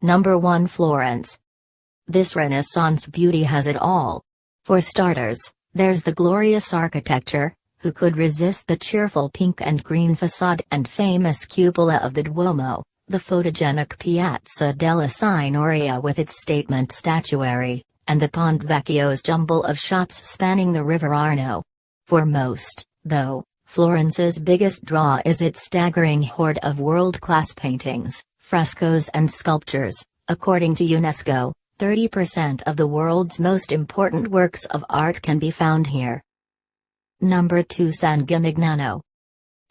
Number 1 Florence. This Renaissance beauty has it all. For starters, there's the glorious architecture. Who could resist the cheerful pink and green facade and famous cupola of the Duomo, the photogenic Piazza Della Signoria with its statement statuary, and the Ponte Vecchio's jumble of shops spanning the river Arno. For most, though, Florence's biggest draw is its staggering hoard of world-class paintings, frescoes and sculptures. According to UNESCO, 30% of the world's most important works of art can be found here. Number 2 San Gimignano.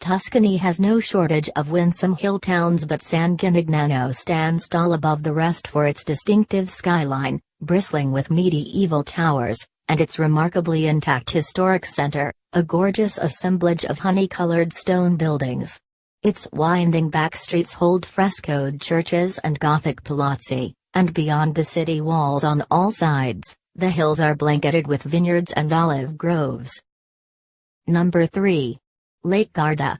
Tuscany has no shortage of winsome hill towns, but San Gimignano stands tall above the rest for its distinctive skyline, bristling with medieval towers, and its remarkably intact historic center, a gorgeous assemblage of honey-colored stone buildings. Its winding backstreets hold frescoed churches and Gothic palazzi, and beyond the city walls on all sides, the hills are blanketed with vineyards and olive groves. Number 3. Lake Garda.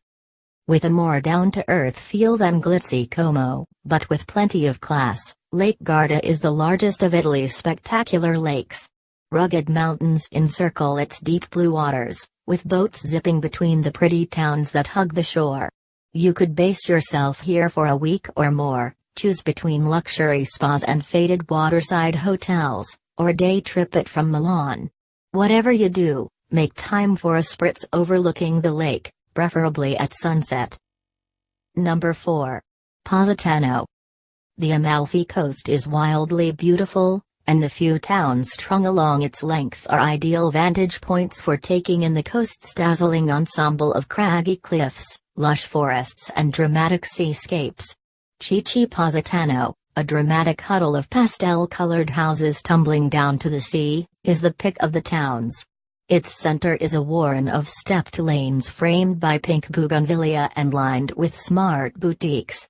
With a more down-to-earth feel than glitzy Como, but with plenty of class, Lake Garda is the largest of Italy's spectacular lakes. Rugged mountains encircle its deep blue waters, with boats zipping between the pretty towns that hug the shore. You could base yourself here for a week or more, choose between luxury spas and faded waterside hotels, or day trip it from Milan. Whatever you do, make time for a spritz overlooking the lake, preferably at sunset. Number 4. Positano. The Amalfi Coast is wildly beautiful, and the few towns strung along its length are ideal vantage points for taking in the coast's dazzling ensemble of craggy cliffs, lush forests and dramatic seascapes. Chichi Positano, a dramatic huddle of pastel-colored houses tumbling down to the sea, is the pick of the towns. Its center is a warren of stepped lanes framed by pink bougainvillea and lined with smart boutiques.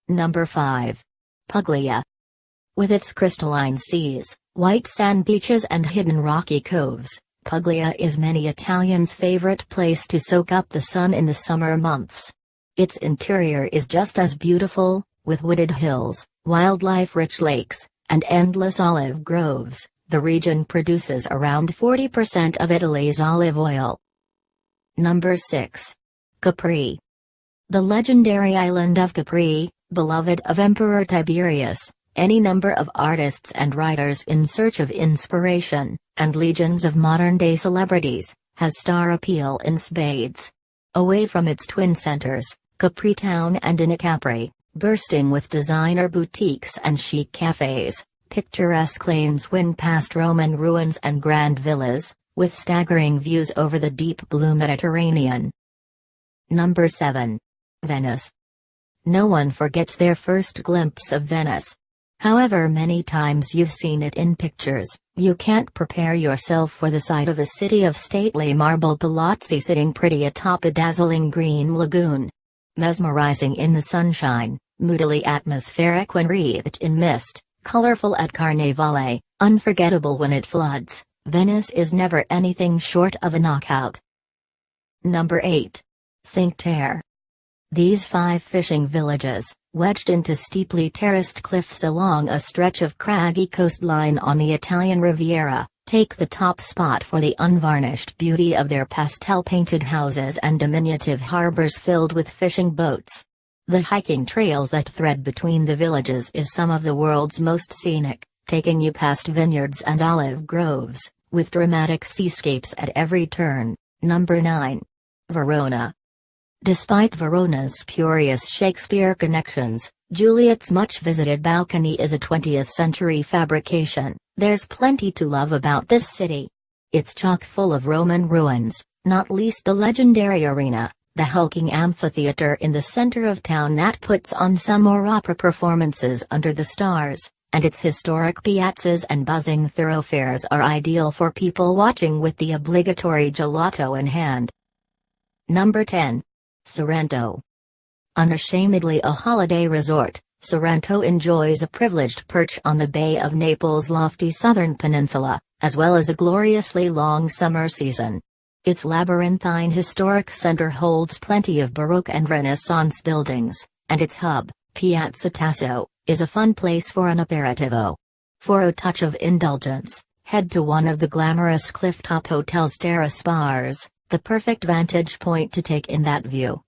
Number 5. Puglia. With its crystalline seas, white sand beaches and hidden rocky coves, Puglia is many Italians' favorite place to soak up the sun in the summer months. Its interior is just as beautiful, with wooded hills, wildlife-rich lakes, and endless olive groves. The region produces around 40% of Italy's olive oil. Number 6. Capri. The legendary island of Capri, beloved of Emperor Tiberius, any number of artists and writers in search of inspiration, and legions of modern-day celebrities, has star appeal in spades. Away from its twin centers, Capri Town and Capri, bursting with designer boutiques and chic cafes, picturesque lanes wind past Roman ruins and grand villas, with staggering views over the deep blue Mediterranean. Number 7. Venice. No one forgets their first glimpse of Venice. However many times you've seen it in pictures, you can't prepare yourself for the sight of a city of stately marble palazzi sitting pretty atop a dazzling green lagoon. Mesmerizing in the sunshine, moodily atmospheric when wreathed in mist, colorful at Carnevale, unforgettable when it floods, Venice is never anything short of a knockout. Number 8. Cinque Terre. These 5 fishing villages, wedged into steeply terraced cliffs along a stretch of craggy coastline on the Italian Riviera, take the top spot for the unvarnished beauty of their pastel-painted houses and diminutive harbors filled with fishing boats. The hiking trails that thread between the villages is some of the world's most scenic, taking you past vineyards and olive groves, with dramatic seascapes at every turn. Number 9. Verona. Despite Verona's spurious Shakespeare connections, Juliet's much-visited balcony is a 20th-century fabrication. There's plenty to love about this city. It's chock full of Roman ruins, not least the legendary arena, the hulking amphitheater in the center of town that puts on summer opera performances under the stars, and its historic piazzas and buzzing thoroughfares are ideal for people watching with the obligatory gelato in hand. Number 10. Sorrento. Unashamedly a holiday resort, Sorrento enjoys a privileged perch on the Bay of Naples' lofty southern peninsula, as well as a gloriously long summer season. Its labyrinthine historic center holds plenty of Baroque and Renaissance buildings, and its hub, Piazza Tasso is a fun place for an aperitivo. For a touch of indulgence, head to one of the glamorous clifftop hotels Terrace Bars, the perfect vantage point to take in that view.